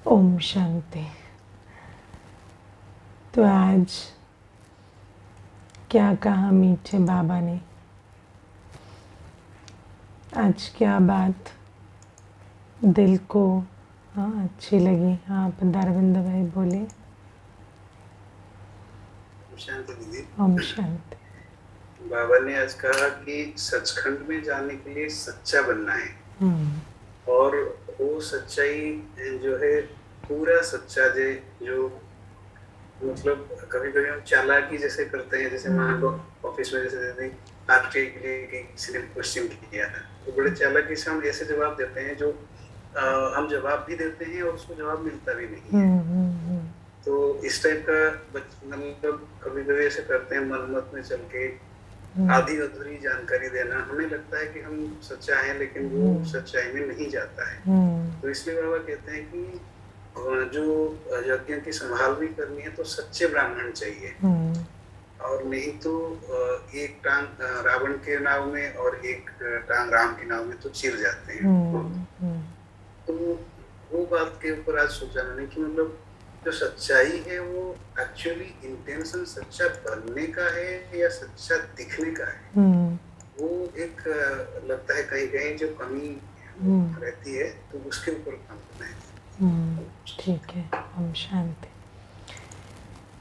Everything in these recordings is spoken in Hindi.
ओम शांति। तो आज क्या कहा मीठे बाबा ने, आज क्या बात दिल को अच्छी लगी। आप दारविंद भाई बोले। शांति दीदी। ओम शांति। बाबा ने आज कहा कि सचखंड में जाने के लिए सच्चा बनना है और वो सच्चाई जो है पूरा सच्चा जो मतलब कभी कभी हम चालाकी जैसे करते हैं, जैसे मान लो ऑफिस में जैसे दीदी आरटीआई के लिए किसी ने क्वेश्चन किया है तो बड़े चालाकी से हम ऐसे जवाब देते हैं जो हम जवाब भी देते हैं और उसको जवाब मिलता भी नहीं है। तो इस टाइप का मतलब कभी कभी ऐसे करते हैं मन मत में चल के आधी अधूरी जानकारी देना। हमें लगता है कि हम सच्चा हैं लेकिन वो सच्चाई में नहीं जाता है। तो इसलिए बाबा कहते हैं कि जो यज्ञ की संभाल भी करनी है तो सच्चे ब्राह्मण चाहिए, और नहीं तो एक टांग रावण के नाव में और एक टांग राम की नाव में तो चिर जाते हैं। तो वो बात के ऊपर आज सोचा मैंने कि मतलब जो सच्चाई है वो एक्चुअली इंटेंशन सच्चा बनने का है या सच्चा दिखने का है। वो एक लगता है कहीं कहीं जो कमी रहती है तो उसके ऊपर काम करना है। ठीक है। ओम शांति।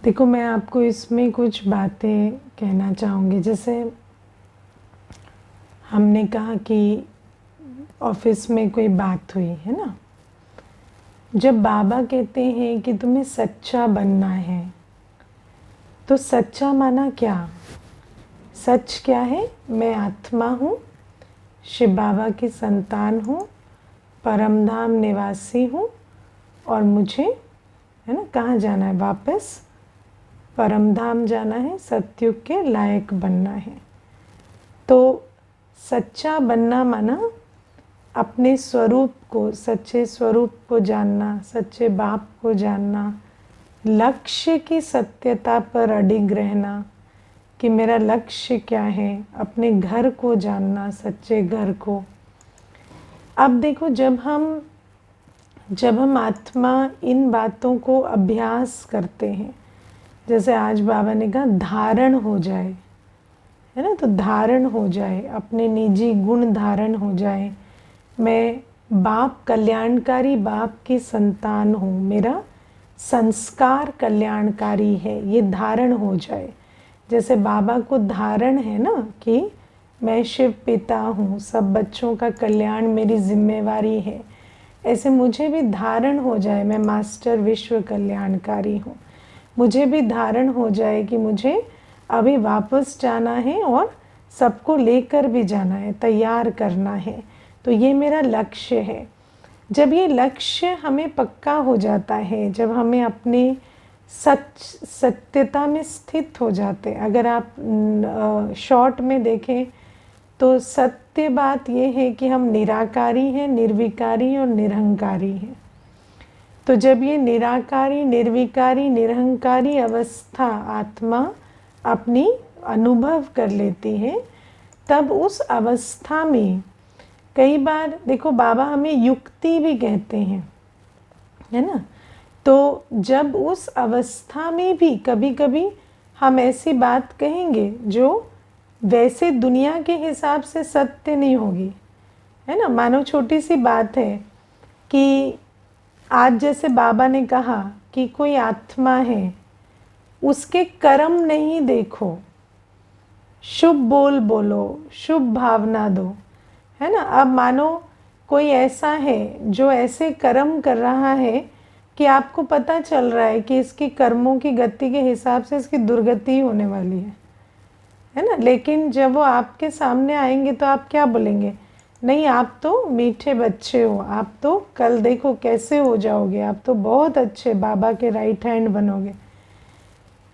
देखो, मैं आपको इसमें कुछ बातें कहना चाहूँगी। जैसे हमने कहा कि ऑफिस में कोई बात हुई है ना, जब बाबा कहते हैं कि तुम्हें सच्चा बनना है तो सच्चा माना क्या? सच क्या है? मैं आत्मा हूँ, शिव बाबा की संतान हूँ, परमधाम निवासी हूँ और मुझे है ना कहाँ जाना है? वापस परमधाम जाना है, सतयुग के लायक बनना है। तो सच्चा बनना माना अपने स्वरूप को, सच्चे स्वरूप को जानना, सच्चे बाप को जानना, लक्ष्य की सत्यता पर अडिग रहना कि मेरा लक्ष्य क्या है, अपने घर को जानना, सच्चे घर को। अब देखो, जब हम आत्मा इन बातों को अभ्यास करते हैं, जैसे आज बाबा ने कहा धारण हो जाए, है ना, तो धारण हो जाए, अपने निजी गुण धारण हो जाए। मैं बाप कल्याणकारी बाप की संतान हूँ, मेरा संस्कार कल्याणकारी है, ये धारण हो जाए। जैसे बाबा को धारण है ना कि मैं शिव पिता हूँ, सब बच्चों का कल्याण मेरी जिम्मेवारी है, ऐसे मुझे भी धारण हो जाए मैं मास्टर विश्व कल्याणकारी हूँ। मुझे भी धारण हो जाए कि मुझे अभी वापस जाना है और सबको लेकर भी जाना है, तैयार करना है। तो ये मेरा लक्ष्य है। जब ये लक्ष्य हमें पक्का हो जाता है, जब हमें अपने सत्यता में स्थित हो जाते, अगर आप शॉर्ट में देखें तो सत्य बात ये है कि हम निराकारी हैं, निर्विकारी और निरहंकारी हैं। तो जब ये निराकारी, निर्विकारी, निरहंकारी अवस्था आत्मा अपनी अनुभव कर लेती है, तब उस अवस्था में कई बार देखो बाबा हमें युक्ति भी कहते हैं, है ना। तो जब उस अवस्था में भी कभी कभी हम ऐसी बात कहेंगे जो वैसे दुनिया के हिसाब से सत्य नहीं होगी, है ना। मानो छोटी सी बात है कि आज जैसे बाबा ने कहा कि कोई आत्मा है, उसके कर्म नहीं देखो, शुभ बोल बोलो, शुभ भावना दो, है ना। अब मानो कोई ऐसा है जो ऐसे कर्म कर रहा है कि आपको पता चल रहा है कि इसकी कर्मों की गति के हिसाब से इसकी दुर्गति होने वाली है ना। लेकिन जब वो आपके सामने आएंगे तो आप क्या बोलेंगे? नहीं, आप तो मीठे बच्चे हो, आप तो कल देखो कैसे हो जाओगे, आप तो बहुत अच्छे बाबा के राइट हैंड बनोगे।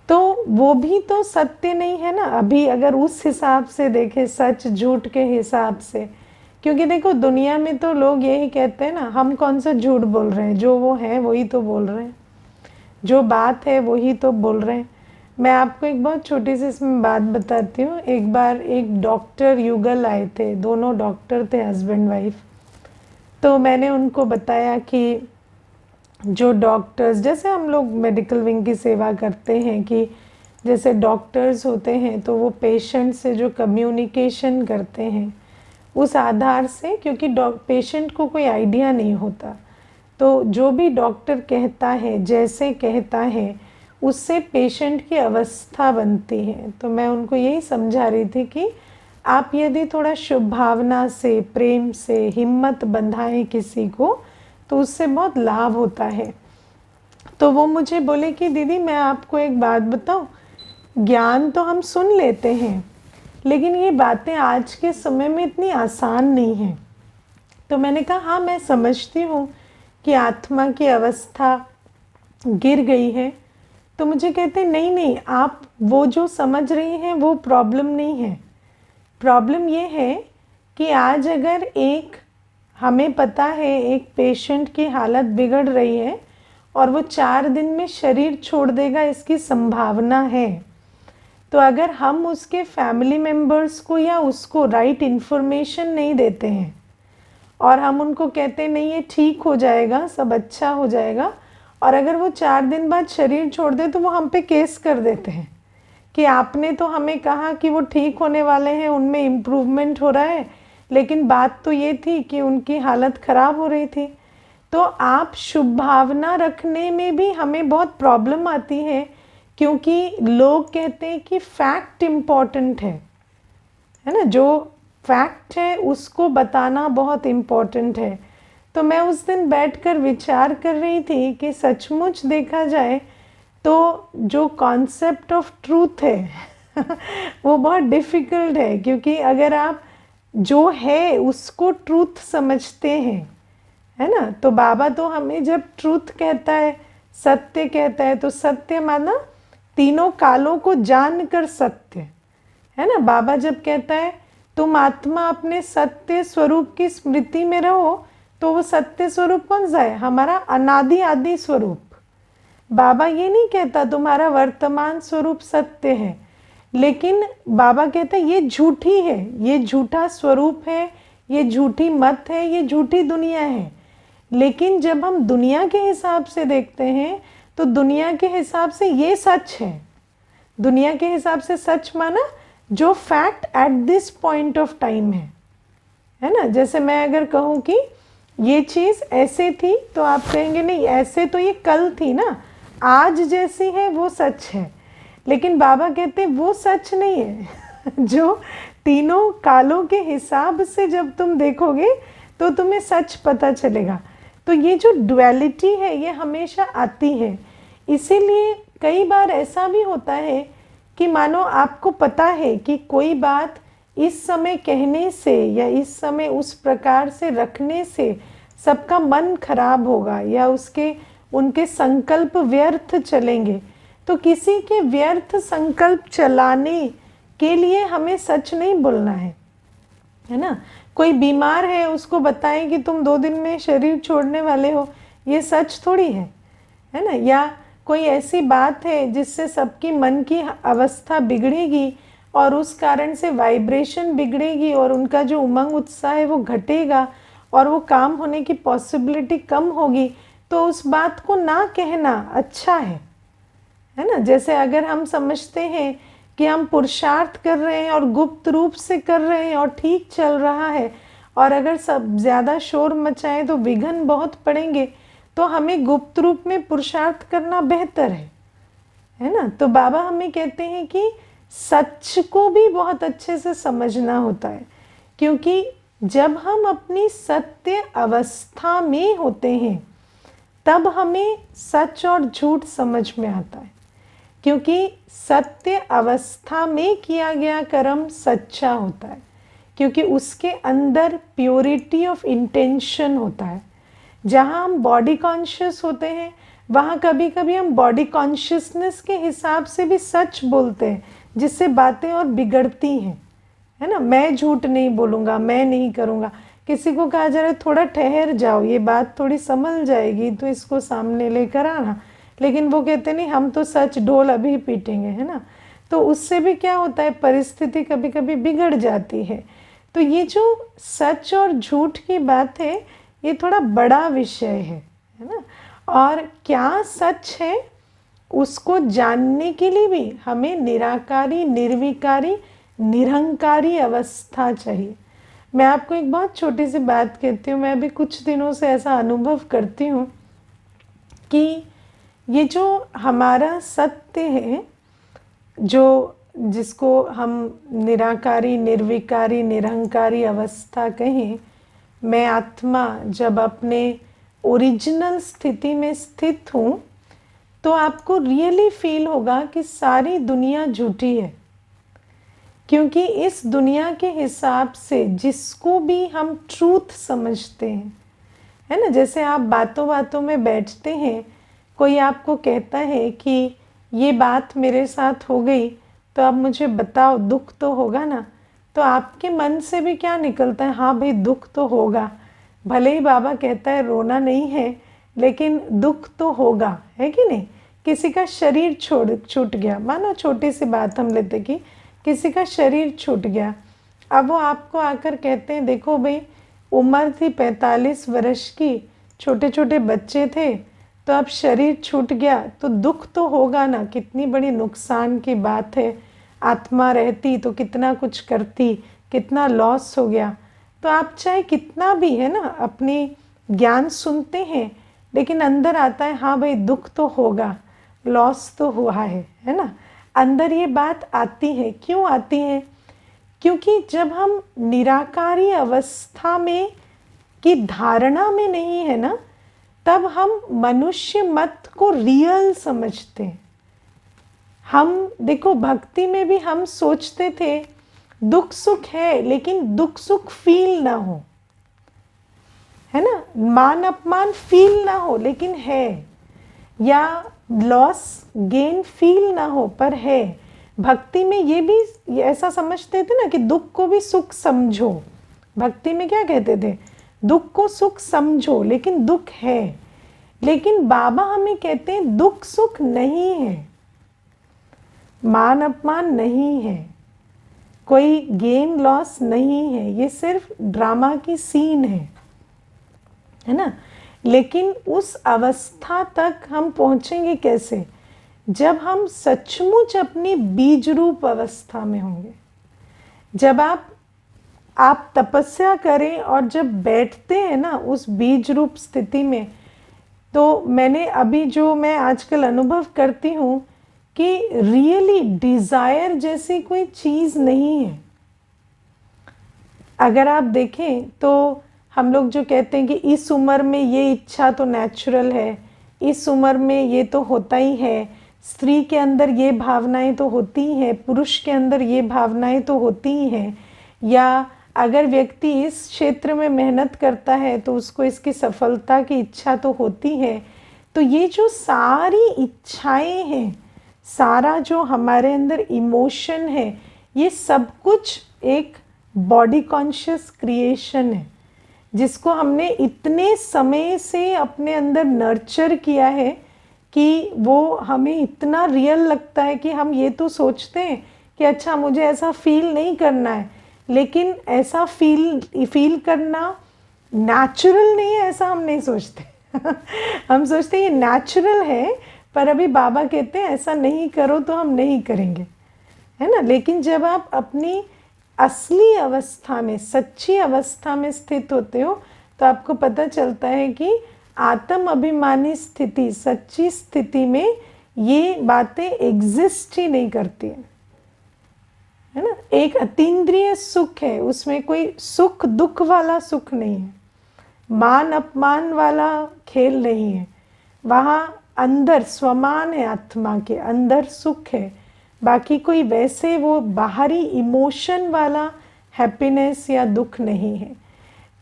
तो वो भी तो सत्य नहीं है ना। अभी अगर उस हिसाब से देखें, सच झूठ के हिसाब से, क्योंकि देखो दुनिया में तो लोग यही कहते हैं ना, हम कौन सा झूठ बोल रहे हैं, जो वो है वही तो बोल रहे हैं, जो बात है वही तो बोल रहे हैं। मैं आपको एक बहुत छोटी सी इसमें बात बताती हूँ। एक बार एक डॉक्टर युगल आए थे, दोनों डॉक्टर थे, हस्बैंड वाइफ। तो मैंने उनको बताया कि जो डॉक्टर्स, जैसे हम लोग मेडिकल विंग की सेवा करते हैं कि जैसे डॉक्टर्स होते हैं तो वो पेशेंट से जो कम्युनिकेशन करते हैं उस आधार से, क्योंकि पेशेंट को कोई आइडिया नहीं होता, तो जो भी डॉक्टर कहता है, जैसे कहता है, उससे पेशेंट की अवस्था बनती है। तो मैं उनको यही समझा रही थी कि आप यदि थोड़ा शुभ भावना से, प्रेम से हिम्मत बंधाएं किसी को, तो उससे बहुत लाभ होता है। तो वो मुझे बोले कि दीदी मैं आपको एक बात बताऊं, ज्ञान तो हम सुन लेते हैं लेकिन ये बातें आज के समय में इतनी आसान नहीं हैं। तो मैंने कहा हाँ मैं समझती हूँ कि आत्मा की अवस्था गिर गई है। तो मुझे कहते नहीं नहीं, आप वो जो समझ रही हैं वो प्रॉब्लम नहीं है। प्रॉब्लम ये है कि आज अगर हमें पता है एक पेशेंट की हालत बिगड़ रही है और वो 4 दिन में शरीर छोड़ देगा, इसकी संभावना है, तो अगर हम उसके फैमिली मेम्बर्स को या उसको राइट इन्फॉर्मेशन नहीं देते हैं और हम उनको कहते नहीं ये ठीक हो जाएगा, सब अच्छा हो जाएगा, और अगर वो 4 दिन बाद शरीर छोड़ दे तो वो हम पे केस कर देते हैं कि आपने तो हमें कहा कि वो ठीक होने वाले हैं, उनमें इम्प्रूवमेंट हो रहा है, लेकिन बात तो ये थी कि उनकी हालत ख़राब हो रही थी। तो आप शुभ भावना रखने में भी हमें बहुत प्रॉब्लम आती है, क्योंकि लोग कहते हैं कि फैक्ट इम्पॉर्टेंट है ना, जो फैक्ट है उसको बताना बहुत इम्पॉर्टेंट है। तो मैं उस दिन बैठकर विचार कर रही थी कि सचमुच देखा जाए तो जो कॉन्सेप्ट ऑफ ट्रूथ है वो बहुत डिफ़िकल्ट है, क्योंकि अगर आप जो है उसको ट्रूथ समझते हैं, है ना, तो बाबा तो हमें जब ट्रूथ कहता है, सत्य कहता है, तो सत्य माना तीनों कालों को जानकर सत्य, है ना। बाबा जब कहता है तुम आत्मा अपने सत्य स्वरूप की स्मृति में रहो, तो वो सत्य स्वरूप कौन सा है? हमारा अनादि आदि स्वरूप। बाबा ये नहीं कहता तुम्हारा वर्तमान स्वरूप सत्य है, लेकिन बाबा कहता है ये झूठी है, ये झूठा स्वरूप है, ये झूठी मत है, ये झूठी दुनिया है। लेकिन जब हम दुनिया के हिसाब से देखते हैं तो दुनिया के हिसाब से ये सच है। दुनिया के हिसाब से सच माना जो fact at this point of time है ना। जैसे मैं अगर कहूँ कि ये चीज़ ऐसे थी तो आप कहेंगे नहीं ऐसे तो ये कल थी ना, आज जैसी है वो सच है। लेकिन बाबा कहते वो सच नहीं है जो तीनों कालों के हिसाब से जब तुम देखोगे तो तुम्हें सच पता चलेगा। तो ये जो डुअलिटी है ये हमेशा आती है। इसीलिए कई बार ऐसा भी होता है कि मानो आपको पता है कि कोई बात इस समय कहने से या इस समय उस प्रकार से रखने से सबका मन खराब होगा या उनके संकल्प व्यर्थ चलेंगे, तो किसी के व्यर्थ संकल्प चलाने के लिए हमें सच नहीं बोलना है ना। कोई बीमार है उसको बताएं कि तुम 2 दिन में शरीर छोड़ने वाले हो, ये सच थोड़ी है ना। या कोई ऐसी बात है जिससे सबकी मन की अवस्था बिगड़ेगी और उस कारण से वाइब्रेशन बिगड़ेगी और उनका जो उमंग उत्साह है वो घटेगा और वो काम होने की पॉसिबिलिटी कम होगी, तो उस बात को ना कहना अच्छा है ना। जैसे अगर हम समझते हैं कि हम पुरुषार्थ कर रहे हैं और गुप्त रूप से कर रहे हैं और ठीक चल रहा है, और अगर सब ज़्यादा शोर मचाएं तो विघ्न बहुत पड़ेंगे, तो हमें गुप्त रूप में पुरुषार्थ करना बेहतर है ना। तो बाबा हमें कहते हैं कि सच को भी बहुत अच्छे से समझना होता है, क्योंकि जब हम अपनी सत्य अवस्था में होते हैं तब हमें सच और झूठ समझ में आता है, क्योंकि सत्य अवस्था में किया गया कर्म सच्चा होता है, क्योंकि उसके अंदर प्योरिटी ऑफ इंटेंशन होता है। जहाँ हम बॉडी कॉन्शियस होते हैं वहाँ कभी कभी हम बॉडी कॉन्शियसनेस के हिसाब से भी सच बोलते हैं, जिससे बातें और बिगड़ती हैं, है ना। मैं झूठ नहीं बोलूँगा, मैं नहीं करूँगा। किसी को कहा जा रहा है थोड़ा ठहर जाओ, ये बात थोड़ी संभल जाएगी तो इसको सामने लेकर आना, लेकिन वो कहते नहीं हम तो सच ढोल अभी पीटेंगे, है ना। तो उससे भी क्या होता है, परिस्थिति कभी कभी बिगड़ जाती है। तो ये जो सच और झूठ की बात है ये थोड़ा बड़ा विषय है ना। और क्या सच है उसको जानने के लिए भी हमें निराकारी, निर्विकारी, निरहंकारी अवस्था चाहिए। मैं आपको एक बहुत छोटी सी बात कहती हूँ। मैं अभी कुछ दिनों से ऐसा अनुभव करती हूँ कि ये जो हमारा सत्य है, जो जिसको हम निराकारी, निर्विकारी, निरहंकारी अवस्था कहें, मैं आत्मा जब अपने ओरिजिनल स्थिति में स्थित हूँ तो आपको रियली फील होगा कि सारी दुनिया झूठी है। क्योंकि इस दुनिया के हिसाब से जिसको भी हम ट्रूथ समझते हैं, है ना, जैसे आप बातों बातों में बैठते हैं, कोई आपको कहता है कि ये बात मेरे साथ हो गई तो अब मुझे बताओ, दुख तो होगा ना। तो आपके मन से भी क्या निकलता है, हाँ भाई दुख तो होगा। भले ही बाबा कहता है रोना नहीं है, लेकिन दुख तो होगा, है कि नहीं। किसी का शरीर छूट गया, मानो छोटी सी बात हम लेते कि किसी का शरीर छूट गया। अब वो आपको आकर कहते हैं देखो भाई, उम्र थी 45 वर्ष की, छोटे छोटे बच्चे थे, तो अब शरीर छूट गया तो दुख तो होगा ना। कितनी बड़ी नुकसान की बात है। आत्मा रहती तो कितना कुछ करती, कितना लॉस हो गया। तो आप चाहे कितना भी, है ना, अपनी ज्ञान सुनते हैं, लेकिन अंदर आता है हाँ भाई दुख तो होगा, लॉस तो हुआ है ना। अंदर ये बात आती है। क्यों आती है? क्योंकि जब हम निराकारी अवस्था में की धारणा में नहीं है ना, तब हम मनुष्य मत को रियल समझते हैं। हम देखो भक्ति में भी हम सोचते थे दुख सुख है, लेकिन दुख सुख फील ना हो, है ना, मान अपमान फील ना हो लेकिन है, या लॉस गेन फील ना हो पर है। भक्ति में ये भी ऐसा समझते थे ना कि दुख को भी सुख समझो। भक्ति में क्या कहते थे, दुख को सुख समझो, लेकिन दुख है। लेकिन बाबा हमें कहते हैं दुख सुख नहीं है, मान अपमान नहीं है, कोई गेन लॉस नहीं है, ये सिर्फ ड्रामा की सीन है ना। लेकिन उस अवस्था तक हम पहुंचेंगे कैसे? जब हम सचमुच अपनी बीज रूप अवस्था में होंगे। जब आप तपस्या करें और जब बैठते हैं ना उस बीज रूप स्थिति में, तो मैंने अभी जो मैं आजकल अनुभव करती हूँ कि रियली डिज़ायर जैसी कोई चीज़ नहीं है। अगर आप देखें तो हम लोग जो कहते हैं कि इस उम्र में ये इच्छा तो नेचुरल है, इस उम्र में ये तो होता ही है, स्त्री के अंदर ये भावनाएं तो होती ही हैं, पुरुष के अंदर ये भावनाएं तो होती ही हैं, या अगर व्यक्ति इस क्षेत्र में मेहनत करता है तो उसको इसकी सफलता की इच्छा तो होती है। तो ये जो सारी इच्छाएं हैं, सारा जो हमारे अंदर इमोशन है, ये सब कुछ एक बॉडी कॉन्शियस क्रिएशन है, जिसको हमने इतने समय से अपने अंदर नर्चर किया है कि वो हमें इतना रियल लगता है कि हम ये तो सोचते हैं कि अच्छा मुझे ऐसा फील नहीं करना है, लेकिन ऐसा फील करना नेचुरल नहीं है, ऐसा हम नहीं सोचते। हम सोचते हैं ये नेचुरल है, पर अभी बाबा कहते हैं ऐसा नहीं करो तो हम नहीं करेंगे, है ना। लेकिन जब आप अपनी असली अवस्था में, सच्ची अवस्था में स्थित होते हो, तो आपको पता चलता है कि आत्म अभिमानी स्थिति, सच्ची स्थिति में ये बातें एग्जिस्ट ही नहीं करती है ना। एक अतीन्द्रिय सुख है, उसमें कोई सुख दुख वाला सुख नहीं है, मान अपमान वाला खेल नहीं है। वहाँ अंदर स्वमान है, आत्मा के अंदर सुख है। बाकी कोई वैसे वो बाहरी इमोशन वाला हैप्पीनेस या दुख नहीं है,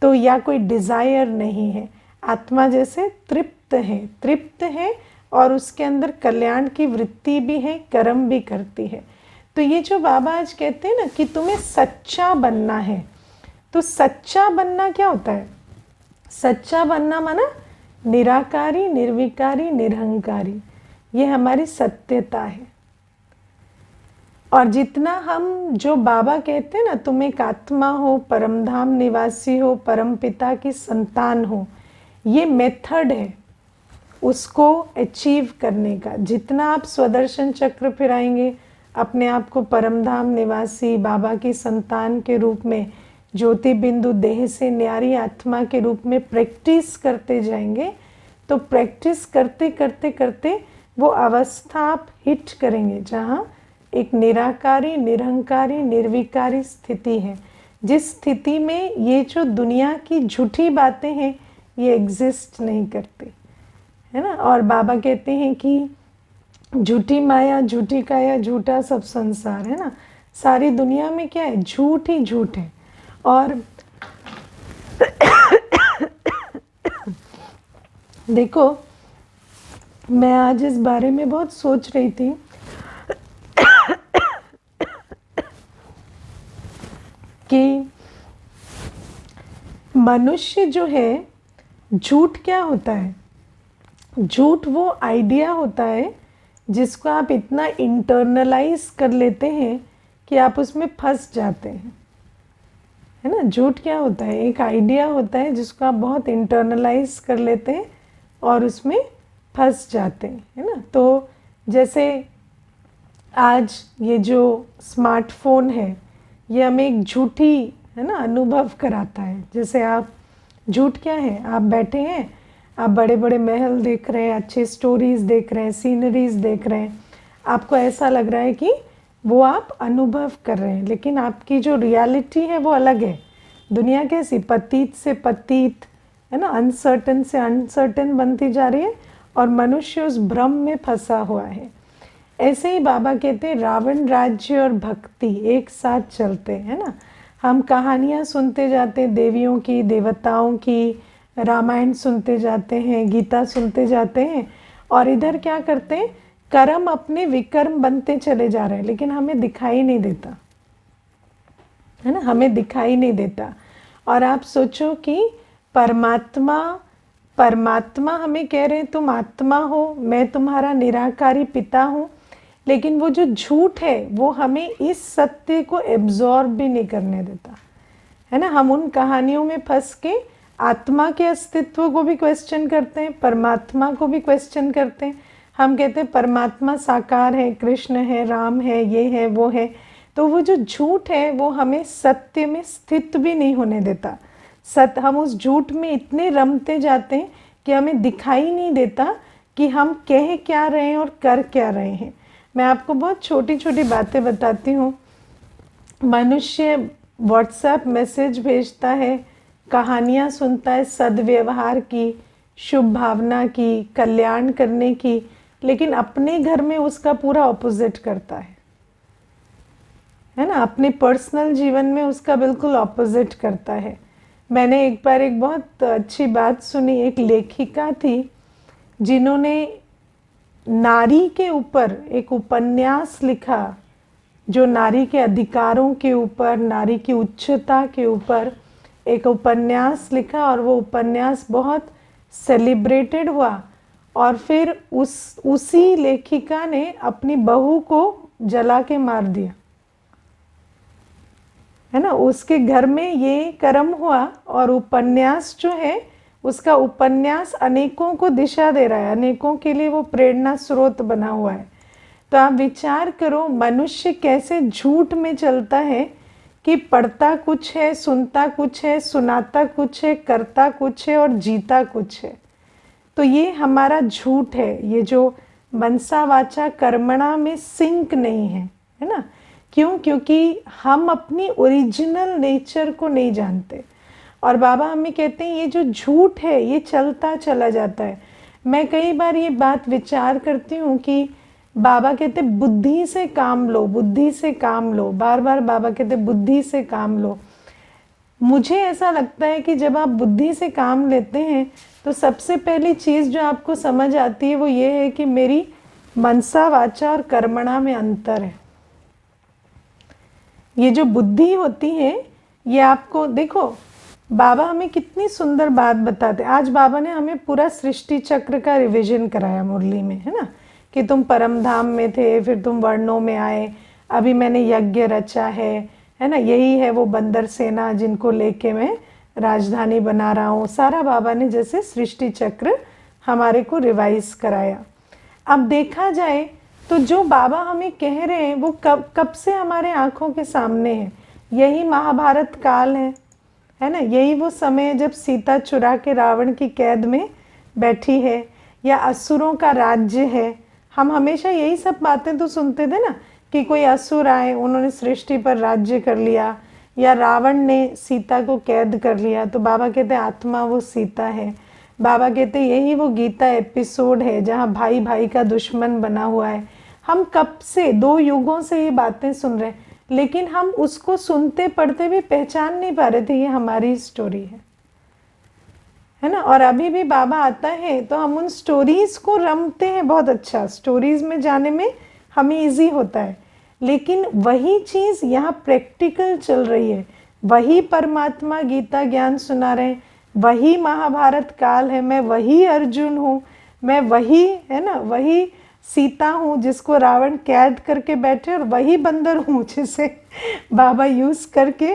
तो या कोई डिज़ायर नहीं है। आत्मा जैसे तृप्त है और उसके अंदर कल्याण की वृत्ति भी है, कर्म भी करती है। तो ये जो बाबा आज कहते हैं ना कि तुम्हें सच्चा बनना है, तो सच्चा बनना क्या होता है? सच्चा बनना माना निराकारी, निर्विकारी, निरहंकारी, ये हमारी सत्यता है। और जितना हम, जो बाबा कहते हैं ना, तुम एक आत्मा हो, परमधाम निवासी हो, परम पिता की संतान हो, ये मेथड है। उसको अचीव करने का। जितना आप स्वदर्शन चक्र फिराएंगे, अपने आप को परमधाम निवासी बाबा की संतान के रूप में, ज्योति बिंदु देह से न्यारी आत्मा के रूप में प्रैक्टिस करते जाएंगे, तो प्रैक्टिस करते करते करते वो अवस्था आप हिट करेंगे जहाँ एक निराकारी, निरहंकारी, निर्विकारी स्थिति है, जिस स्थिति में ये जो दुनिया की झूठी बातें हैं ये एग्जिस्ट नहीं करते, है ना। और बाबा कहते हैं कि झूठी माया, झूठी काया, झूठा सब संसार, है ना। सारी दुनिया में क्या है? झूठ ही झूठ है। और देखो, मैं आज इस बारे में बहुत सोच रही थी कि मनुष्य जो है, झूठ क्या होता है? झूठ वो आइडिया होता है जिसको आप इतना इंटरनलाइज कर लेते हैं कि आप उसमें फंस जाते हैं, है ना। झूठ क्या होता है? एक आइडिया होता है जिसको आप बहुत इंटरनलाइज कर लेते हैं और उसमें फंस जाते हैं, है ना। तो जैसे आज ये जो स्मार्टफोन है, ये हमें एक झूठी, है ना, अनुभव कराता है। जैसे आप, झूठ क्या है? आप बैठे हैं, आप बड़े बड़े महल देख रहे हैं, अच्छे स्टोरीज देख रहे हैं, सीनरीज देख रहे हैं, आपको ऐसा लग रहा है कि वो आप अनुभव कर रहे हैं, लेकिन आपकी जो रियलिटी है वो अलग है। दुनिया कैसी? पतीत से पतीत, है ना, अनसर्टन से अनसर्टन बनती जा रही है और मनुष्य उस भ्रम में फंसा हुआ है। ऐसे ही बाबा कहते हैं रावण राज्य और भक्ति एक साथ चलते हैं, है ना। हम कहानियाँ सुनते जाते हैं देवियों की, देवताओं की, रामायण सुनते जाते हैं, गीता सुनते जाते हैं, और इधर क्या करते हैं? कर्म अपने विकर्म बनते चले जा रहे हैं, लेकिन हमें दिखाई नहीं देता, है ना, हमें दिखाई नहीं देता। और आप सोचो कि परमात्मा हमें कह रहे हैं तुम आत्मा हो, मैं तुम्हारा निराकारी पिता हूँ, लेकिन वो जो झूठ है वो हमें इस सत्य को एब्जॉर्ब भी नहीं करने देता, है ना। हम उन कहानियों में फंस के आत्मा के अस्तित्व को भी क्वेश्चन करते हैं, परमात्मा को भी क्वेश्चन करते हैं। हम कहते हैं परमात्मा साकार है, कृष्ण है, राम है, ये है, वो है। तो वो जो झूठ है वो हमें सत्य में स्थित भी नहीं होने देता। हम उस झूठ में इतने रमते जाते हैं कि हमें दिखाई नहीं देता कि हम कह क्या रहे हैं और कर क्या रहे हैं। मैं आपको बहुत छोटी छोटी बातें बताती हूँ। मनुष्य व्हाट्सएप मैसेज भेजता है, कहानियाँ सुनता है सद्व्यवहार की, शुभ भावना की, कल्याण करने की, लेकिन अपने घर में उसका पूरा ऑपोजिट करता है ना। अपने पर्सनल जीवन में उसका बिल्कुल ऑपोजिट करता है। मैंने एक बार एक बहुत अच्छी बात सुनी। एक लेखिका थी जिन्होंने नारी के ऊपर एक उपन्यास लिखा, जो नारी के अधिकारों के ऊपर, नारी की उच्चता के ऊपर एक उपन्यास लिखा, और वो उपन्यास बहुत सेलिब्रेटेड हुआ। और फिर उसी लेखिका ने अपनी बहू को जला के मार दिया, है ना। उसके घर में ये कर्म हुआ, और उपन्यास जो है, उसका उपन्यास अनेकों को दिशा दे रहा है, अनेकों के लिए वो प्रेरणा स्रोत बना हुआ है। तो आप विचार करो मनुष्य कैसे झूठ में चलता है कि पढ़ता कुछ है, सुनता कुछ है, सुनाता कुछ है, करता कुछ है और जीता कुछ है। तो ये हमारा झूठ है, ये जो मनसा वाचा कर्मणा में सिंक नहीं है ना। क्यों? क्योंकि हम अपनी ओरिजिनल नेचर को नहीं जानते। और बाबा हमें कहते हैं ये जो झूठ है ये चलता चला जाता है। मैं कई बार ये बात विचार करती हूँ कि बाबा कहते बुद्धि से काम लो, बुद्धि से काम लो, बार बार बाबा कहते बुद्धि से काम लो। मुझे ऐसा लगता है कि जब आप बुद्धि से काम लेते हैं तो सबसे पहली चीज़ जो आपको समझ आती है वो ये है कि मेरी मनसा वाचा और कर्मणा में अंतर है। ये जो बुद्धि होती है ये आपको, देखो बाबा हमें कितनी सुंदर बात बताते। आज बाबा ने हमें पूरा सृष्टि चक्र का रिवीजन कराया मुरली में, है ना, कि तुम परम धाम में थे, फिर तुम वर्णों में आए, अभी मैंने यज्ञ रचा है ना, यही है वो बंदर सेना जिनको लेके मैं राजधानी बना रहा हूँ। सारा बाबा ने जैसे सृष्टि चक्र हमारे को रिवाइज कराया। अब देखा जाए तो जो बाबा हमें कह रहे हैं वो कब कब से हमारे आँखों के सामने है। यही महाभारत काल है ना। यही वो समय है जब सीता चुरा के रावण की कैद में बैठी है, या असुरों का राज्य है। हम हमेशा यही सब बातें तो सुनते थे ना कि कोई असुर आए, उन्होंने सृष्टि पर राज्य कर लिया, या रावण ने सीता को कैद कर लिया। तो बाबा कहते हैं आत्मा वो सीता है। बाबा कहते हैं यही वो गीता एपिसोड है जहाँ भाई भाई का दुश्मन बना हुआ है। हम कब से 2 युगों से ये बातें सुन रहे हैं, लेकिन हम उसको सुनते पढ़ते भी पहचान नहीं पा रहे थे ये हमारी स्टोरी है ना। और अभी भी बाबा आता है तो हम उन स्टोरीज को रमते हैं बहुत अच्छा, स्टोरीज में जाने में हमें इजी होता है। लेकिन वही चीज़ यहाँ प्रैक्टिकल चल रही है। वही परमात्मा गीता ज्ञान सुना रहे हैं, वही महाभारत काल है, मैं वही अर्जुन हूँ, मैं वही है ना, वही सीता हूँ जिसको रावण कैद करके बैठे, और वही बंदर हूँ जिसे बाबा यूज़ करके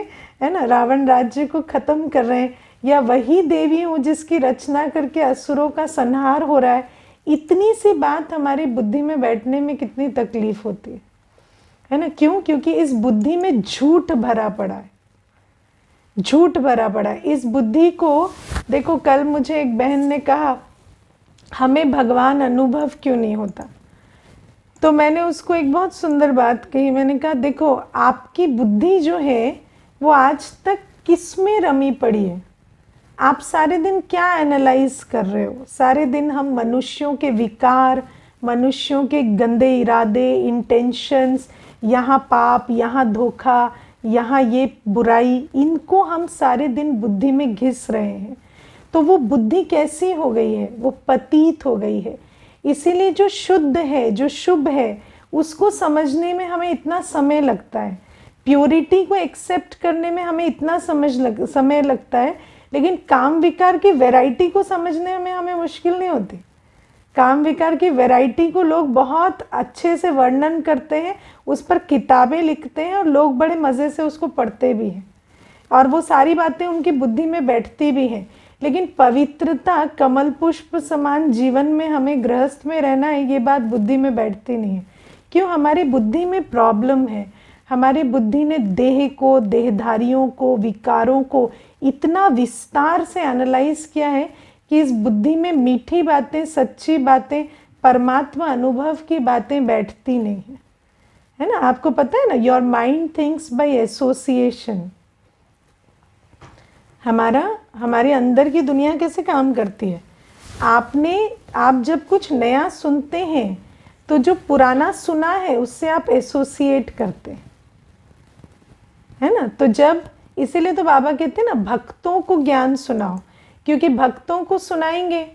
है ना रावण राज्य को ख़त्म कर रहे हैं, या वही देवी हूँ जिसकी रचना करके असुरों का संहार हो रहा है। इतनी सी बात हमारी बुद्धि में बैठने में कितनी तकलीफ होती है ना। क्यों? क्योंकि इस बुद्धि में झूठ भरा पड़ा है, झूठ भरा पड़ा है। इस बुद्धि को देखो, कल मुझे एक बहन ने कहा हमें भगवान अनुभव क्यों नहीं होता। तो मैंने उसको एक बहुत सुंदर बात कही। मैंने कहा देखो, आपकी बुद्धि जो है वो आज तक किस में रमी पड़ी है। आप सारे दिन क्या एनालाइज कर रहे हो? सारे दिन हम मनुष्यों के विकार, मनुष्यों के गंदे इरादे, इंटेंशंस, यहाँ पाप, यहाँ धोखा, यहाँ ये बुराई, इनको हम सारे दिन बुद्धि में घिस रहे हैं। तो वो बुद्धि कैसी हो गई है? वो पतित हो गई है। इसीलिए जो शुद्ध है, जो शुभ है, उसको समझने में हमें इतना समय लगता है। प्योरिटी को एक्सेप्ट करने में हमें इतना समय लगता है, लेकिन काम विकार की वैरायटी को समझने में हमें मुश्किल नहीं होती। काम विकार की वैरायटी को लोग बहुत अच्छे से वर्णन करते हैं, उस पर किताबें लिखते हैं, और लोग बड़े मज़े से उसको पढ़ते भी हैं, और वो सारी बातें उनकी बुद्धि में बैठती भी हैं। लेकिन पवित्रता, कमल पुष्प समान जीवन में हमें गृहस्थ में रहना है, ये बात बुद्धि में बैठती नहीं है। क्यों? हमारी बुद्धि में प्रॉब्लम है। हमारी बुद्धि ने देह को, देहधारियों को, विकारों को इतना विस्तार से एनालाइज किया है कि इस बुद्धि में मीठी बातें, सच्ची बातें, परमात्मा अनुभव की बातें बैठती नहीं है ना। आपको पता है ना, your mind thinks by association. हमारे अंदर की दुनिया कैसे काम करती है? आप जब कुछ नया सुनते हैं तो जो पुराना सुना है उससे आप एसोसिएट करते हैं, है ना। तो जब, इसीलिए तो बाबा कहते हैं ना भक्तों को ज्ञान सुनाओ, क्योंकि भक्तों को सुनाएंगे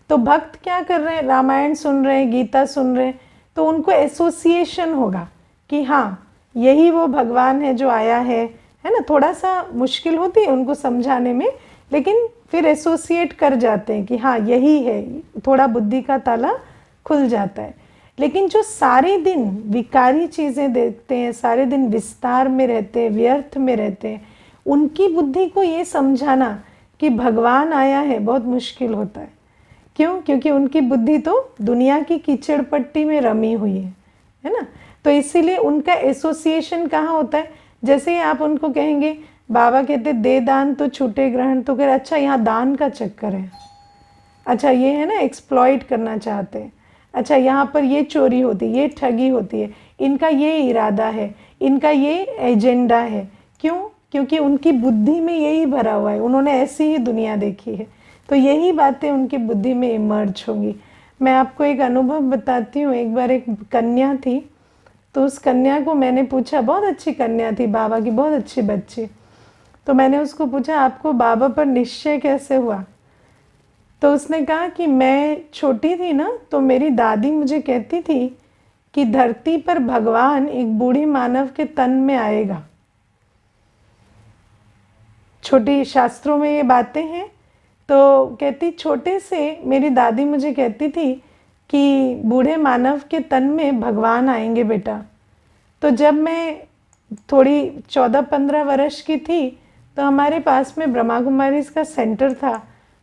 तो भक्त क्या कर रहे हैं? रामायण सुन रहे हैं, गीता सुन रहे हैं, तो उनको एसोसिएशन होगा कि हाँ यही वो भगवान है जो आया है ना। थोड़ा सा मुश्किल होती है उनको समझाने में, लेकिन फिर एसोसिएट कर जाते हैं कि हाँ यही है, थोड़ा बुद्धि का ताला खुल जाता है। लेकिन जो सारे दिन विकारी चीज़ें देखते हैं, सारे दिन विस्तार में रहते हैं, व्यर्थ में रहते हैं, उनकी बुद्धि को ये समझाना कि भगवान आया है बहुत मुश्किल होता है। क्यों? क्योंकि उनकी बुद्धि तो दुनिया की कीचड़ पट्टी में रमी हुई है ना। तो इसीलिए उनका एसोसिएशन कहाँ होता है? जैसे ही आप उनको कहेंगे, बाबा कहते दे दान तो छूटे ग्रहण, तो कह अच्छा यहाँ दान का चक्कर है, अच्छा ये है ना एक्सप्लॉइट करना चाहते हैं, अच्छा यहाँ पर ये चोरी होती है, ये ठगी होती है, इनका ये इरादा है, इनका ये एजेंडा है। क्यों? क्योंकि उनकी बुद्धि में यही भरा हुआ है, उन्होंने ऐसी ही दुनिया देखी है, तो यही बातें उनकी बुद्धि में इमर्ज होंगी। मैं आपको एक अनुभव बताती हूँ। एक बार एक कन्या थी, तो उस कन्या को मैंने पूछा, बहुत अच्छी कन्या थी, बाबा की बहुत अच्छी बच्ची, तो मैंने उसको पूछा आपको बाबा पर निश्चय कैसे हुआ? तो उसने कहा कि मैं छोटी थी ना, तो मेरी दादी मुझे कहती थी कि धरती पर भगवान एक बूढ़ी मानव के तन में आएगा। छोटी शास्त्रों में ये बातें हैं। तो कहती छोटे से मेरी दादी मुझे कहती थी कि बूढ़े मानव के तन में भगवान आएंगे बेटा। तो जब मैं थोड़ी 14-15 वर्ष की थी, तो हमारे पास में ब्रह्मा कुमारी का सेंटर था,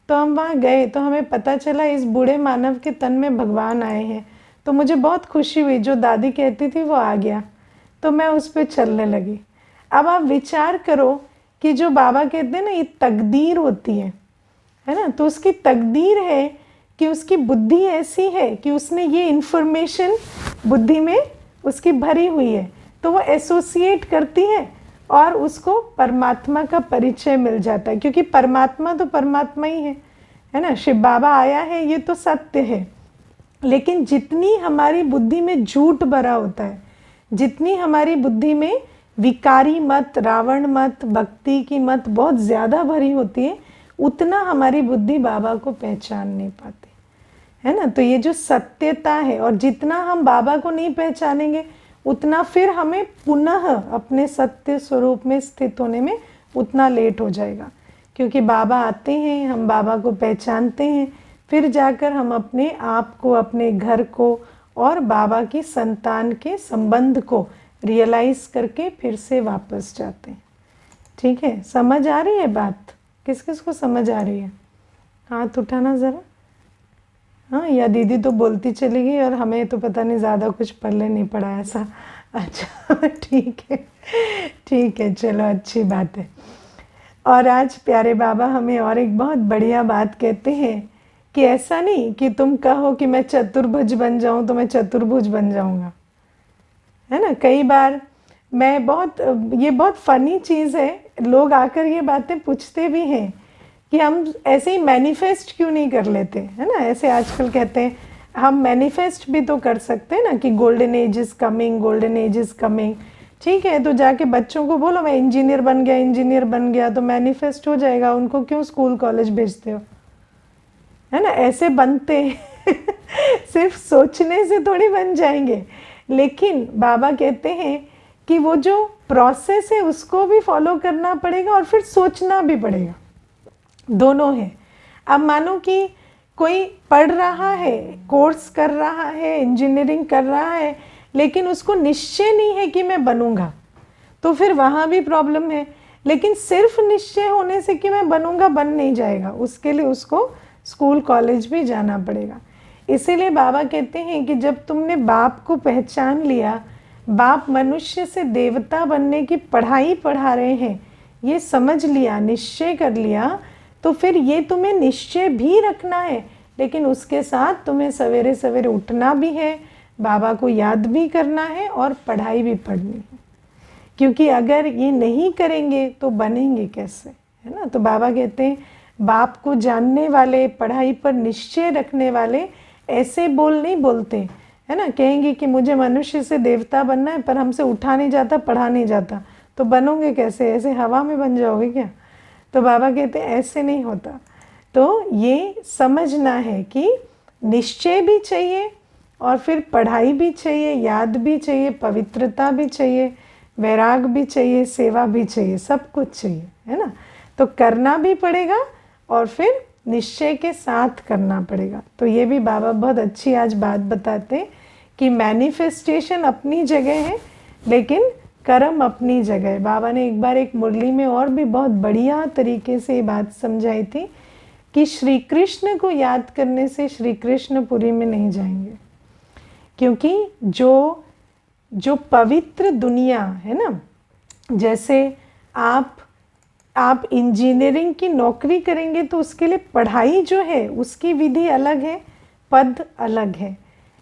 तो हम वहाँ गए तो हमें पता चला इस बूढ़े मानव के तन में भगवान आए हैं। तो मुझे बहुत खुशी हुई, जो दादी कहती थी वो आ गया, तो मैं उस पर चलने लगी। अब आप विचार करो कि जो बाबा कहते हैं ना, ये तकदीर होती है ना, तो उसकी तकदीर है कि उसकी बुद्धि ऐसी है कि उसने ये इन्फॉर्मेशन बुद्धि में उसकी भरी हुई है, तो वो एसोसिएट करती है और उसको परमात्मा का परिचय मिल जाता है, क्योंकि परमात्मा तो परमात्मा ही है ना। शिव बाबा आया है, ये तो सत्य है, लेकिन जितनी हमारी बुद्धि में झूठ भरा होता है, जितनी हमारी बुद्धि में विकारी मत, रावण मत, भक्ति की मत बहुत ज़्यादा भरी होती है, उतना हमारी बुद्धि बाबा को पहचान नहीं पाती, है ना। तो ये जो सत्यता है, और जितना हम बाबा को नहीं पहचानेंगे उतना फिर हमें पुनः अपने सत्य स्वरूप में स्थित होने में उतना लेट हो जाएगा, क्योंकि बाबा आते हैं, हम बाबा को पहचानते हैं, फिर जाकर हम अपने आप को, अपने घर को और बाबा की संतान के संबंध को रियलाइज़ करके फिर से वापस जाते हैं। ठीक है, समझ आ रही है बात? किस किस को समझ आ रही है? हाथ उठाना ज़रा। हाँ, या दीदी तो बोलती चली गई और हमें तो पता नहीं ज़्यादा कुछ पढ़ने नहीं पड़ा ऐसा। अच्छा ठीक है, चलो अच्छी बात है। और आज प्यारे बाबा हमें और एक बहुत बढ़िया बात कहते हैं कि ऐसा नहीं कि तुम कहो कि मैं चतुर्भुज बन जाऊं तो मैं चतुर्भुज बन जाऊंगा, है ना। कई बार मैं ये बहुत फनी चीज़ है, लोग आकर ये बातें पूछते भी हैं कि हम ऐसे ही मैनिफेस्ट क्यों नहीं कर लेते, है ना। ऐसे आजकल कहते हैं हम मैनिफेस्ट भी तो कर सकते हैं ना, कि golden age is coming, golden age is coming. ठीक है, तो जाके बच्चों को बोलो मैं इंजीनियर बन गया तो मैनिफेस्ट हो जाएगा। उनको क्यों स्कूल कॉलेज भेजते हो, है ना। ऐसे बनते सिर्फ सोचने से थोड़ी बन जाएंगे। लेकिन बाबा कहते हैं कि वो जो प्रोसेस है उसको भी फॉलो करना पड़ेगा और फिर सोचना भी पड़ेगा, दोनों है। अब मानो कि कोई पढ़ रहा है, कोर्स कर रहा है, इंजीनियरिंग कर रहा है, लेकिन उसको निश्चय नहीं है कि मैं बनूंगा, तो फिर वहाँ भी प्रॉब्लम है। लेकिन सिर्फ निश्चय होने से कि मैं बनूंगा बन नहीं जाएगा, उसके लिए उसको स्कूल कॉलेज भी जाना पड़ेगा। इसीलिए बाबा कहते हैं कि जब तुमने बाप को पहचान लिया, बाप मनुष्य से देवता बनने की पढ़ाई पढ़ा रहे हैं, ये समझ लिया, निश्चय कर लिया, तो फिर ये तुम्हें निश्चय भी रखना है, लेकिन उसके साथ तुम्हें सवेरे सवेरे उठना भी है, बाबा को याद भी करना है और पढ़ाई भी पढ़नी है। क्योंकि अगर ये नहीं करेंगे तो बनेंगे कैसे, है ना। तो बाबा कहते हैं बाप को जानने वाले, पढ़ाई पर निश्चय रखने वाले ऐसे बोल नहीं बोलते, है ना। कहेंगे कि मुझे मनुष्य से देवता बनना है, पर हमसे उठा नहीं जाता, पढ़ा नहीं जाता, तो बनोगे कैसे? ऐसे हवा में बन जाओगे क्या? तो बाबा कहते हैं ऐसे नहीं होता। तो ये समझना है कि निश्चय भी चाहिए और फिर पढ़ाई भी चाहिए, याद भी चाहिए, पवित्रता भी चाहिए, वैराग भी चाहिए, सेवा भी चाहिए, सब कुछ चाहिए, है ना। तो करना भी पड़ेगा और फिर निश्चय के साथ करना पड़ेगा। तो ये भी बाबा बहुत अच्छी आज बात बताते हैं कि मैनिफेस्टेशन अपनी जगह है, लेकिन कर्म अपनी जगह है। बाबा ने एक बार एक मुरली में और भी बहुत बढ़िया तरीके से ये बात समझाई थी कि श्री कृष्ण को याद करने से श्री कृष्णपुरी में नहीं जाएंगे, क्योंकि जो पवित्र दुनिया है ना, जैसे आप इंजीनियरिंग की नौकरी करेंगे तो उसके लिए पढ़ाई जो है उसकी विधि अलग है, पद अलग है।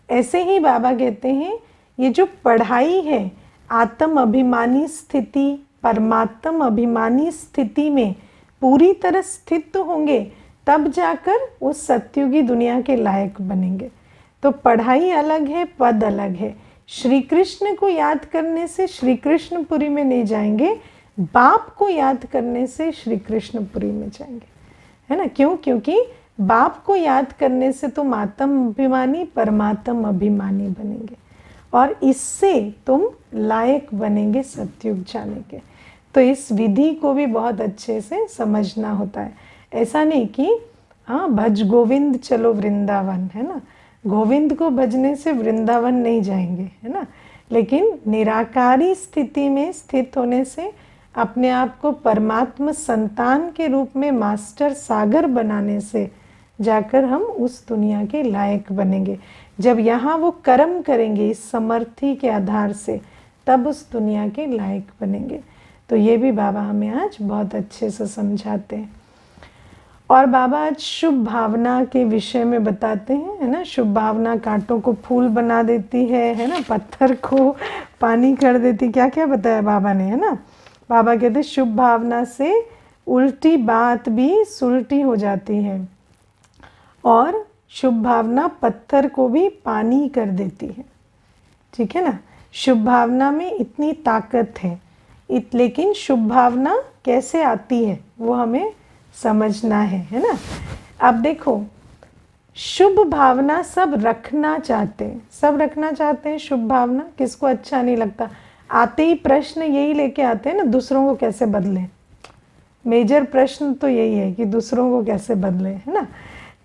ऐसे ही बाबा कहते हैं ये जो पढ़ाई है, आत्म अभिमानी स्थिति, परमात्म अभिमानी स्थिति में पूरी तरह स्थित होंगे, तब जाकर उस सत्युगी दुनिया के लायक बनेंगे। तो पढ़ाई अलग है, पद अलग है। श्री कृष्ण को याद करने से श्री कृष्णपुरी में नहीं जाएंगे, बाप को याद करने से श्री कृष्णपुरी में जाएंगे, है ना। क्यों? क्योंकि बाप को याद करने से तुम आत्म अभिमानी, परमात्म अभिमानी बनेंगे और इससे तुम लायक बनेंगे सतयुग जाने के। तो इस विधि को भी बहुत अच्छे से समझना होता है। ऐसा नहीं कि हाँ भज गोविंद चलो वृंदावन, है ना। गोविंद को भजने से वृंदावन नहीं जाएंगे, है ना। लेकिन निराकारी स्थिति में स्थित होने से अपने आप को परमात्मा संतान के रूप में मास्टर सागर बनाने से जाकर हम उस दुनिया के लायक बनेंगे। जब यहाँ वो कर्म करेंगे इस समर्थी के आधार से, तब उस दुनिया के लायक बनेंगे। तो ये भी बाबा हमें आज बहुत अच्छे से समझाते हैं। और बाबा आज शुभ भावना के विषय में बताते हैं, है ना। शुभ भावना कांटों को फूल बना देती है ना, पत्थर को पानी कर देती, क्या क्या बताया बाबा ने, है ना। बाबा कहते शुभ भावना से उल्टी बात भी सुलटी हो जाती है, और शुभ भावना पत्थर को भी पानी कर देती है, ठीक है ना। शुभ भावना में इतनी ताकत है, लेकिन शुभ भावना कैसे आती है वो हमें समझना है ना। अब देखो, शुभ भावना सब रखना चाहते हैं, सब रखना चाहते हैं शुभ भावना। किसको अच्छा नहीं लगता। आते ही प्रश्न यही लेके आते हैं ना, दूसरों को कैसे बदलें। मेजर प्रश्न तो यही है कि दूसरों को कैसे बदलें, है ना।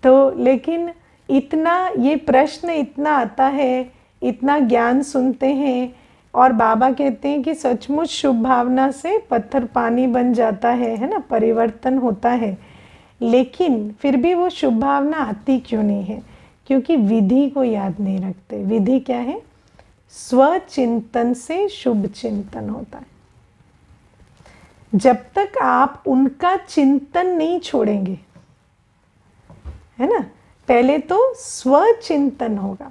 तो लेकिन इतना ये प्रश्न इतना आता है, इतना ज्ञान सुनते हैं, और बाबा कहते हैं कि सचमुच शुभ भावना से पत्थर पानी बन जाता है ना, परिवर्तन होता है। लेकिन फिर भी वो शुभ भावना आती क्यों नहीं है? क्योंकि विधि को याद नहीं रखते। विधि क्या है? स्वचिंतन से शुभ चिंतन होता है। जब तक आप उनका चिंतन नहीं छोड़ेंगे, है ना, पहले तो स्वचिंतन होगा।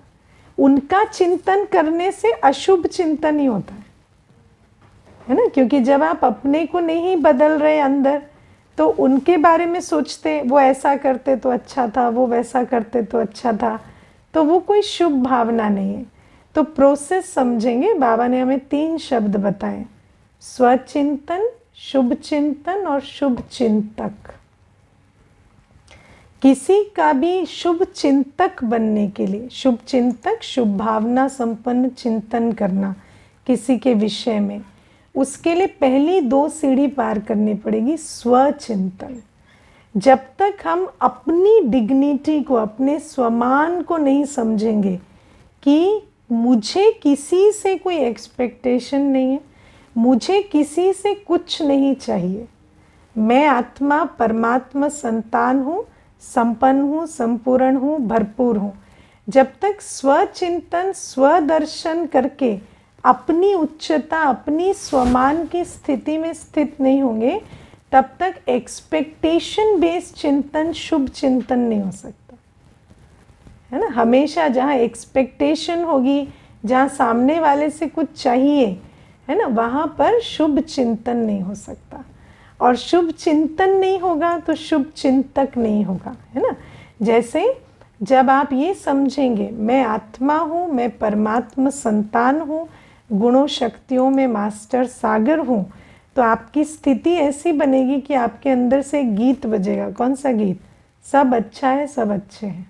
उनका चिंतन करने से अशुभ चिंतन ही होता है ना। क्योंकि जब आप अपने को नहीं बदल रहे अंदर, तो उनके बारे में सोचते, वो ऐसा करते तो अच्छा था, वो वैसा करते तो अच्छा था, तो वो कोई शुभ भावना नहीं है। तो प्रोसेस समझेंगे। बाबा ने हमें 3 शब्द बताए, स्वचिंतन, शुभ चिंतन और शुभ चिंतक। किसी का भी शुभ चिंतक बनने के लिए, शुभ चिंतक, शुभ भावना संपन्न चिंतन करना किसी के विषय में, उसके लिए पहली 2 सीढ़ी पार करनी पड़ेगी, स्वचिंतन। जब तक हम अपनी डिग्निटी को, अपने स्वमान को नहीं समझेंगे कि मुझे किसी से कोई एक्सपेक्टेशन नहीं है, मुझे किसी से कुछ नहीं चाहिए, मैं आत्मा परमात्मा संतान हूँ, संपन्न हूँ, संपूर्ण हूँ, भरपूर हूँ। जब तक स्वचिंतन, स्वदर्शन करके अपनी उच्चता, अपनी स्वमान की स्थिति में स्थित नहीं होंगे, तब तक एक्सपेक्टेशन बेस्ड चिंतन, शुभ चिंतन नहीं हो सकता, है ना। हमेशा जहाँ एक्सपेक्टेशन होगी, जहाँ सामने वाले से कुछ चाहिए, है ना, वहाँ पर शुभ चिंतन नहीं हो सकता। और शुभ चिंतन नहीं होगा तो शुभ चिंतक नहीं होगा, है ना। जैसे जब आप ये समझेंगे मैं आत्मा हूँ, मैं परमात्मा संतान हूँ, गुणों शक्तियों में मास्टर सागर हूँ, तो आपकी स्थिति ऐसी बनेगी कि आपके अंदर से एक गीत बजेगा। कौन सा गीत? सब अच्छा है, सब अच्छे हैं,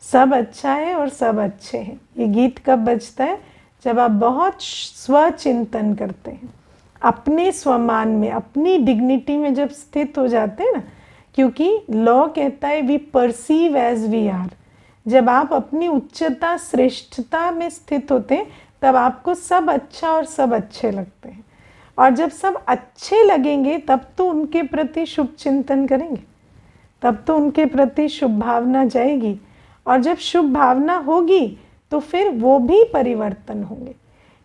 सब अच्छा है और सब अच्छे हैं। ये गीत कब बजता है? जब आप बहुत स्वचिंतन करते हैं, अपने स्वमान में, अपनी डिग्निटी में जब स्थित हो जाते हैं ना। क्योंकि लॉ कहता है we perceive as we are. जब आप अपनी उच्चता, श्रेष्ठता में स्थित होते हैं, तब आपको सब अच्छा और सब अच्छे लगते हैं। और जब सब अच्छे लगेंगे, तब तो उनके प्रति शुभ चिंतन करेंगे, तब तो उनके प्रति शुभ भावना जाएगी। और जब शुभ भावना होगी तो फिर वो भी परिवर्तन होंगे।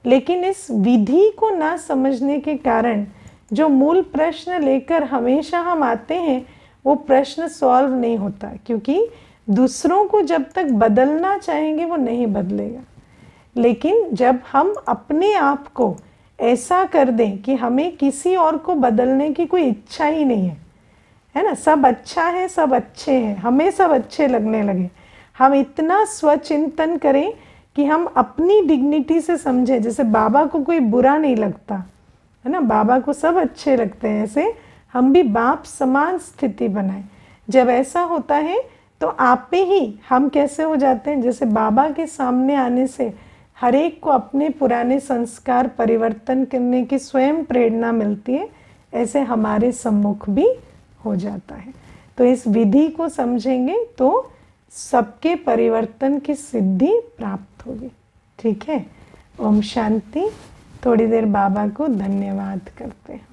लेकिन इस विधि को ना समझने के कारण जो मूल प्रश्न लेकर हमेशा हम आते हैं, वो प्रश्न सॉल्व नहीं होता, क्योंकि दूसरों को जब तक बदलना चाहेंगे वो नहीं बदलेगा। लेकिन जब हम अपने आप को ऐसा कर दें कि हमें किसी और को बदलने की कोई इच्छा ही नहीं है ना, सब अच्छा है, सब अच्छे हैं, हमें सब अच्छे लगने लगे, हम इतना स्वचिंतन करें कि हम अपनी डिग्निटी से समझें। जैसे बाबा को कोई बुरा नहीं लगता, है ना, बाबा को सब अच्छे लगते हैं, ऐसे हम भी बाप समान स्थिति बनाएं। जब ऐसा होता है तो आप पे ही हम कैसे हो जाते हैं, जैसे बाबा के सामने आने से हर एक को अपने पुराने संस्कार परिवर्तन करने की स्वयं प्रेरणा मिलती है, ऐसे हमारे सम्मुख भी हो जाता है। तो इस विधि को समझेंगे तो सबके परिवर्तन की सिद्धि प्राप्त होगी। ठीक है, ओम शांति। थोड़ी देर बाबा को धन्यवाद करते हैं।